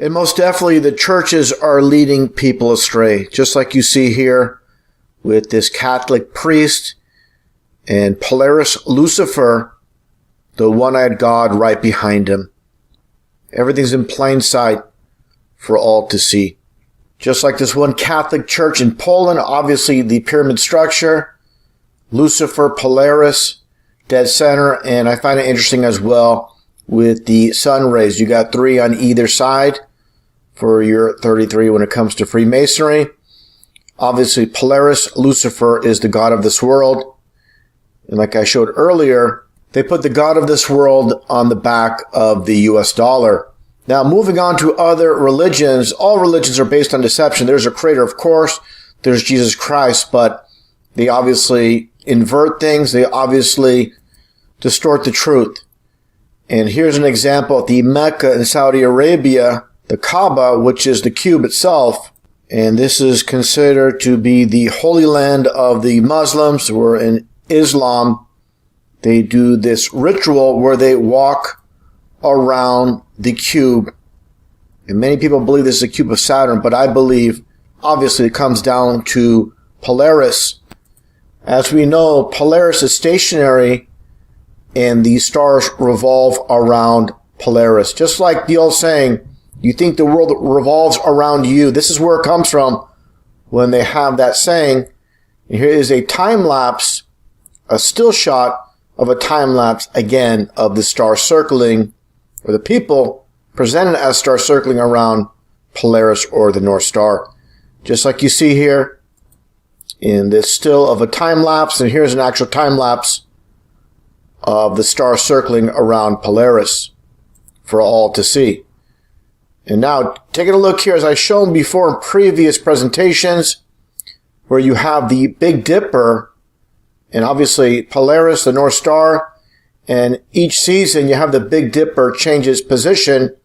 And most definitely the churches are leading people astray, just like you see here with this Catholic priest and Polaris Lucifer, the one-eyed God right behind him. Everything's in plain sight for all to see. Just like this one Catholic church in Poland, obviously the pyramid structure, Lucifer, Polaris, dead center, and I find it interesting as well with the sun rays. You got 3 on either side for your 33 when it comes to Freemasonry. Obviously, Polaris, Lucifer, is the god of this world. And like I showed earlier, they put the god of this world on the back of the US dollar. Now, moving on to other religions, all religions are based on deception. There's a creator, of course. There's Jesus Christ, but they obviously invert things. They obviously distort the truth. And here's an example. The Mecca in Saudi Arabia, the Kaaba, which is the cube itself, and this is considered to be the holy land of the Muslims, where in Islam they do this ritual where they walk around the cube. And many people believe this is a cube of Saturn, but I believe obviously it comes down to Polaris. As we know, Polaris is stationary and the stars revolve around Polaris. Just like the old saying, you think the world revolves around you. This is where it comes from when they have that saying. And here is a time lapse, a still shot of a time lapse again of the star circling, or the people presented as stars circling around Polaris or the North Star. Just like you see here in this still of a time lapse, and here's an actual time lapse of the star circling around Polaris for all to see. And now, taking a look here, as I've shown before in previous presentations, where you have the Big Dipper, and obviously Polaris, the North Star, and each season you have the Big Dipper change its position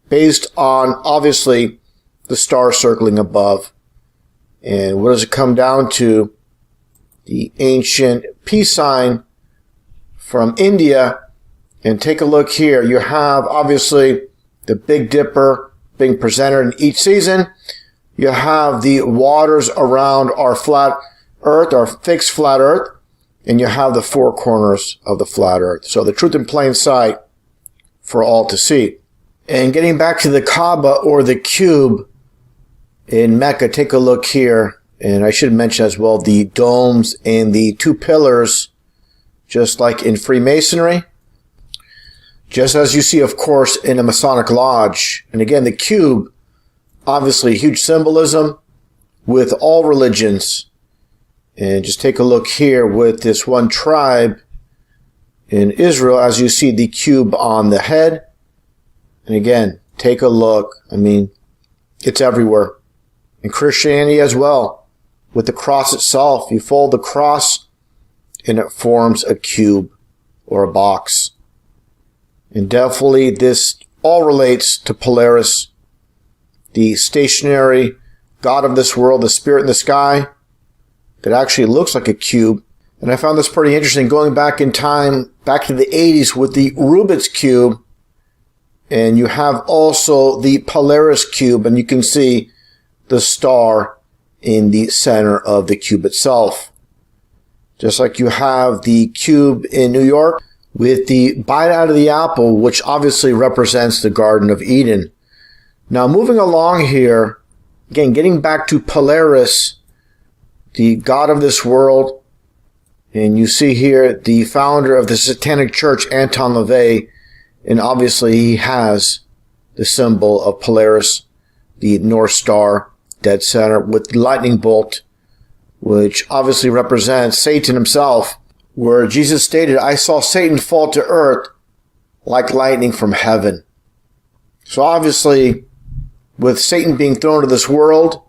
based on, obviously, the star circling above. And what does it come down to? The ancient peace sign from India. And take a look here. You have, obviously, the Big Dipper being presented in each season. You have the waters around our flat earth, our fixed flat earth, and you have the 4 corners of the flat earth. So the truth in plain sight for all to see. And getting back to the Kaaba or the cube in Mecca, take a look here. And I should mention as well the domes and the 2 pillars, just like in Freemasonry. Just as you see, of course, in a Masonic lodge. And again, the cube, obviously huge symbolism with all religions. And just take a look here with this one tribe in Israel, as you see the cube on the head. And again, take a look. I mean, it's everywhere. In Christianity as well, with the cross itself. You fold the cross and it forms a cube or a box. And definitely this all relates to Polaris, the stationary god of this world, the spirit in the sky, that actually looks like a cube. And I found this pretty interesting, going back in time, back to the 80s with the Rubik's Cube. And you have also the Polaris Cube, and you can see the star in the center of the cube itself. Just like you have the cube in New York with the bite out of the apple, which obviously represents the Garden of Eden. Now, moving along here, again, getting back to Polaris, the god of this world, and you see here the founder of the Satanic Church, Anton LaVey, and obviously he has the symbol of Polaris, the North Star, dead center, with the lightning bolt, which obviously represents Satan himself, where Jesus stated, I saw Satan fall to earth like lightning from heaven. So obviously, with Satan being thrown to this world,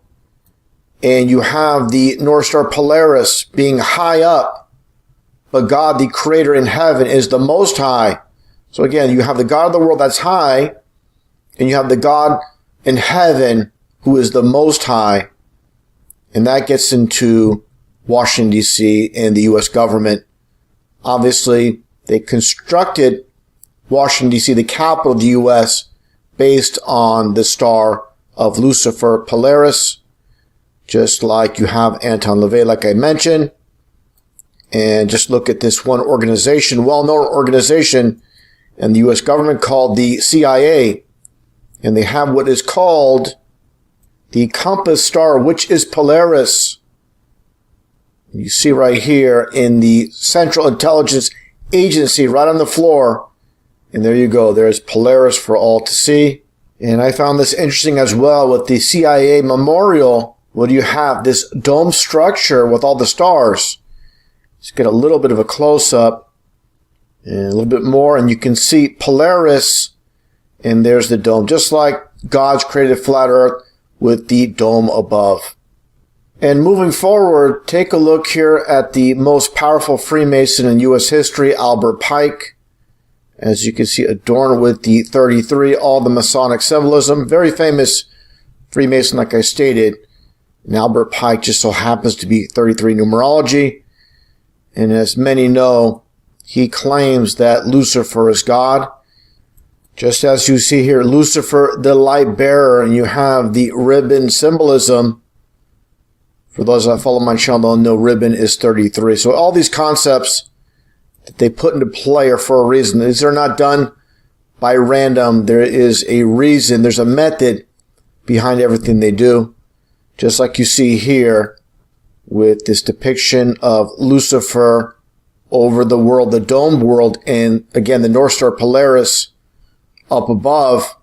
and you have the North Star Polaris being high up, but God, the creator in heaven, is the most high. So again, you have the God of the world that's high, and you have the God in heaven who is the most high. And that gets into Washington, D.C. and the U.S. government. Obviously, they constructed Washington, D.C., the capital of the U.S., based on the star of Lucifer, Polaris, just like you have Anton LaVey, like I mentioned. And just look at this one organization, well-known organization in the U.S. government called the CIA. And they have what is called the compass star, which is Polaris. You see right here in the Central Intelligence Agency right on the floor. And there you go. There's Polaris for all to see. And I found this interesting as well with the CIA memorial. What do you have? This dome structure with all the stars. Let's get a little bit of a close-up and a little bit more. And you can see Polaris. And there's the dome. Just like God's created flat earth with the dome above. And moving forward, take a look here at the most powerful Freemason in U.S. history, Albert Pike. As you can see, adorned with the 33, all the Masonic symbolism. Very famous Freemason, like I stated. And Albert Pike just so happens to be 33 numerology. And as many know, he claims that Lucifer is God. Just as you see here, Lucifer, the light bearer, and you have the ribbon symbolism. For those that follow my channel, they'll know ribbon is 33. So all these concepts that they put into play are for a reason. These are not done by random. There is a reason. There's a method behind everything they do. Just like you see here with this depiction of Lucifer over the world, the domed world, and again, the North Star Polaris up above.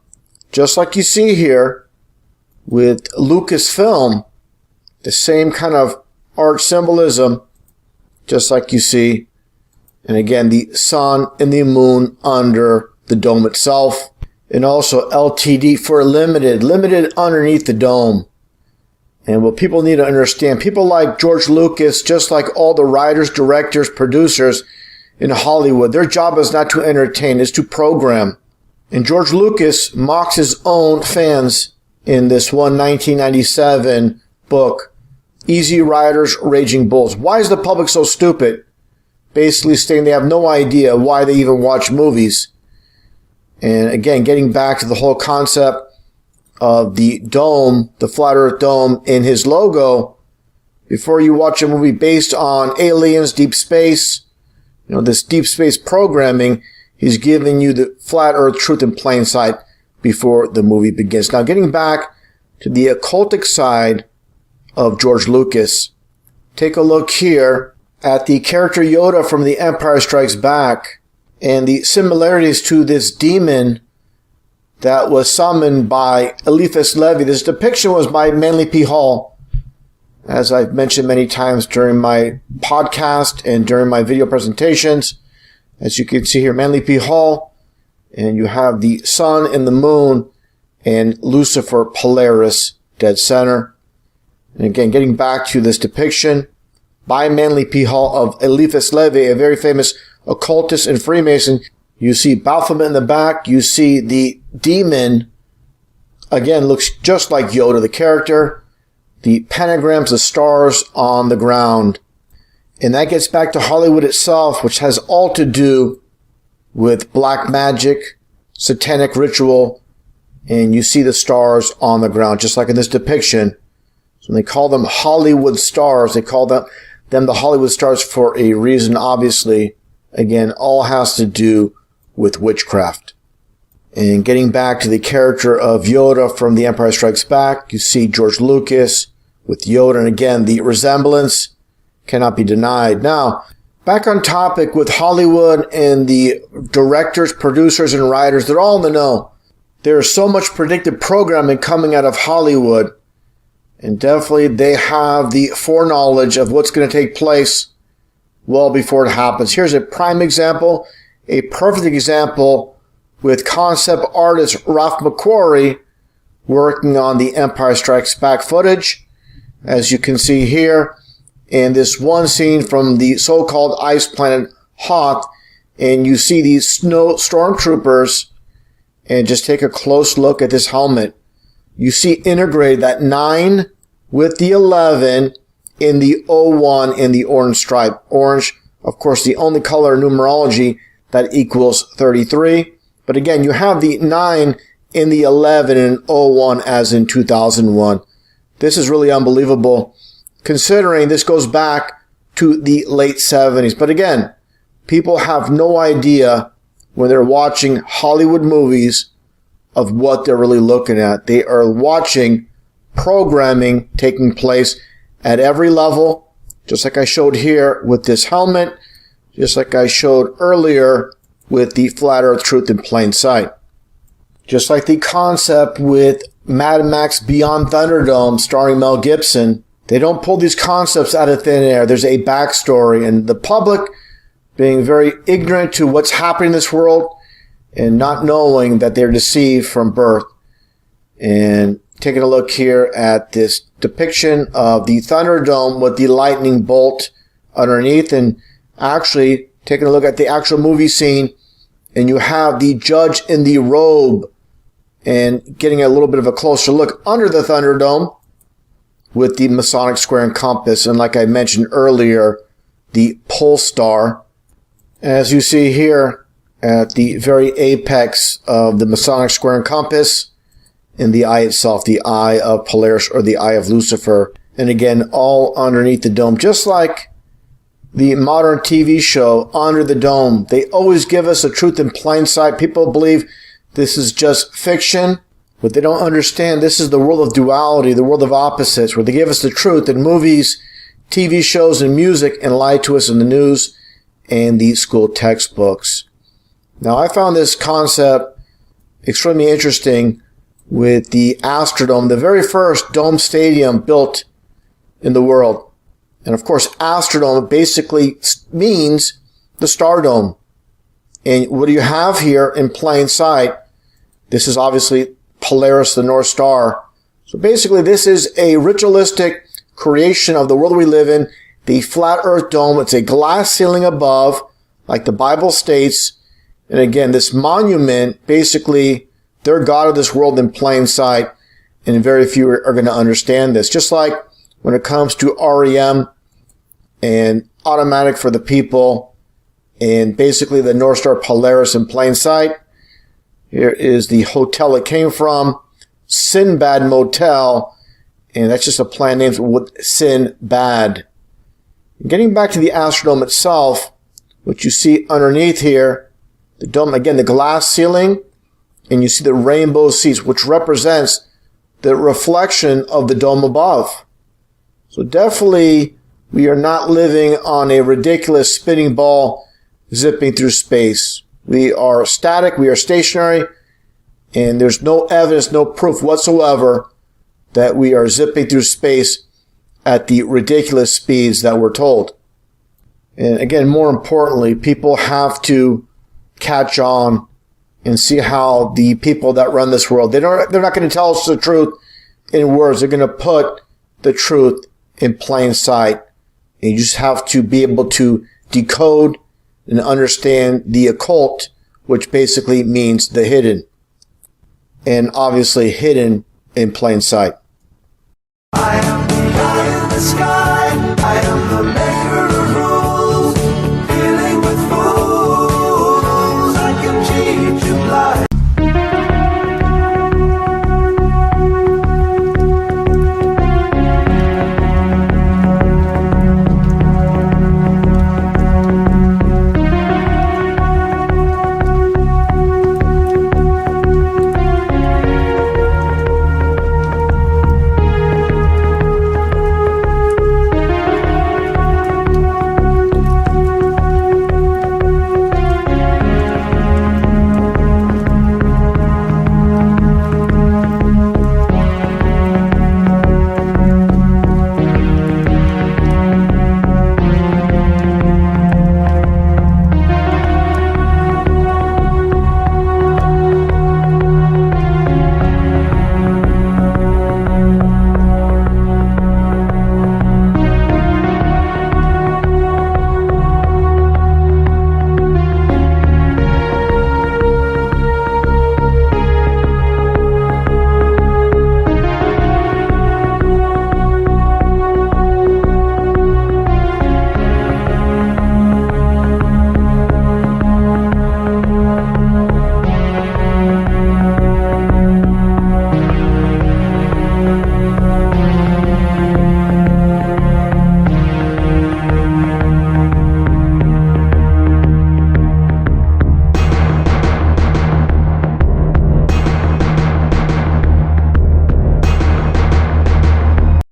Just like you see here with Lucasfilm, the same kind of art symbolism, just like you see. And again, the sun and the moon under the dome itself. And also LTD for limited underneath the dome. And what people need to understand, people like George Lucas, just like all the writers, directors, producers in Hollywood, their job is not to entertain, it's to program. And George Lucas mocks his own fans in this one 1997 book, Easy Riders, Raging Bulls. Why is the public so stupid? Basically saying they have no idea why they even watch movies. And again, getting back to the whole concept of the dome, the flat earth dome in his logo, before you watch a movie based on aliens, deep space, this deep space programming, he's giving you the flat earth truth in plain sight before the movie begins. Now, getting back to the occultic side of George Lucas, take a look here at the character Yoda from The Empire Strikes Back and the similarities to this demon that was summoned by Eliphas Levi. This depiction was by Manly P. Hall, as I've mentioned many times during my podcast and during my video presentations. As you can see here, Manly P. Hall, and you have the sun and the moon and Lucifer Polaris dead center. And again, getting back to this depiction by Manly P. Hall of Eliphas Levi, a very famous occultist and Freemason. You see Baphomet in the back. You see the demon, again, looks just like Yoda, the character. The pentagrams, the stars on the ground. And that gets back to Hollywood itself, which has all to do with black magic, satanic ritual, and you see the stars on the ground, just like in this depiction. So they call them Hollywood stars. They call them the Hollywood stars for a reason, obviously. Again, all has to do with witchcraft. And getting back to the character of Yoda from The Empire Strikes Back, you see George Lucas with Yoda, and again, the resemblance cannot be denied. Now, back on topic with Hollywood and the directors, producers, and writers, they're all in the know. There's so much predictive programming coming out of Hollywood, and definitely they have the foreknowledge of what's going to take place well before it happens. Here's a prime example, a perfect example with concept artist Ralph McQuarrie working on The Empire Strikes Back footage. As you can see here, in this one scene from the so-called ice planet Hoth, and you see these snow stormtroopers, and just take a close look at this helmet. You see integrated that 9 with the 11 in the 01 in the orange stripe. Orange, of course, the only color in numerology that equals 33. But again, you have the 9 in the 11 and 01 as in 2001. This is really unbelievable, considering this goes back to the late 70s. But again, people have no idea when they're watching Hollywood movies of what they're really looking at. They are watching programming taking place at every level, just like I showed here with this helmet, just like I showed earlier with the Flat Earth Truth in Plain Sight. Just like the concept with Mad Max Beyond Thunderdome starring Mel Gibson, they don't pull these concepts out of thin air. There's a backstory, and the public being very ignorant to what's happening in this world and not knowing that they're deceived from birth. And taking a look here at this depiction of the Thunderdome with the lightning bolt underneath, and actually taking a look at the actual movie scene, and you have the judge in the robe and getting a little bit of a closer look under the Thunderdome with the Masonic square and compass, and like I mentioned earlier, the pole star. As you see here at the very apex of the Masonic square and compass, in the eye itself, the eye of Polaris or the eye of Lucifer, and again, all underneath the dome, just like the modern TV show Under the Dome. They always give us the truth in plain sight. People believe this is just fiction, but they don't understand this is the world of duality, the world of opposites, where they give us the truth in movies, TV shows, and music, and lie to us in the news and the school textbooks. Now, I found this concept extremely interesting with the Astrodome, the very first dome stadium built in the world. And of course, Astrodome basically means the Stardome. And what do you have here in plain sight? This is obviously Polaris, the North Star. So basically, this is a ritualistic creation of the world we live in, the flat earth dome. It's a glass ceiling above, like the Bible states. And again, this monument, basically, they're God of this world in plain sight, and very few are going to understand this. Just like when it comes to REM and Automatic for the People, and basically the North Star Polaris in plain sight. Here is the hotel it came from, Sinbad Motel, and that's just a planned name with Sinbad. Getting back to the Astrodome itself, what you see underneath here, the dome, again, the glass ceiling, and you see the rainbow seats, which represents the reflection of the dome above. So definitely, we are not living on a ridiculous spinning ball zipping through space. We are static, we are stationary, and there's no evidence, no proof whatsoever that we are zipping through space at the ridiculous speeds that we're told. And again, more importantly, people have to catch on and see how the people that run this world, they're not going to tell us the truth in words. They're going to put the truth in plain sight. And you just have to be able to decode and understand the occult, which basically means the hidden. And obviously hidden in plain sight. I am the God in the sky.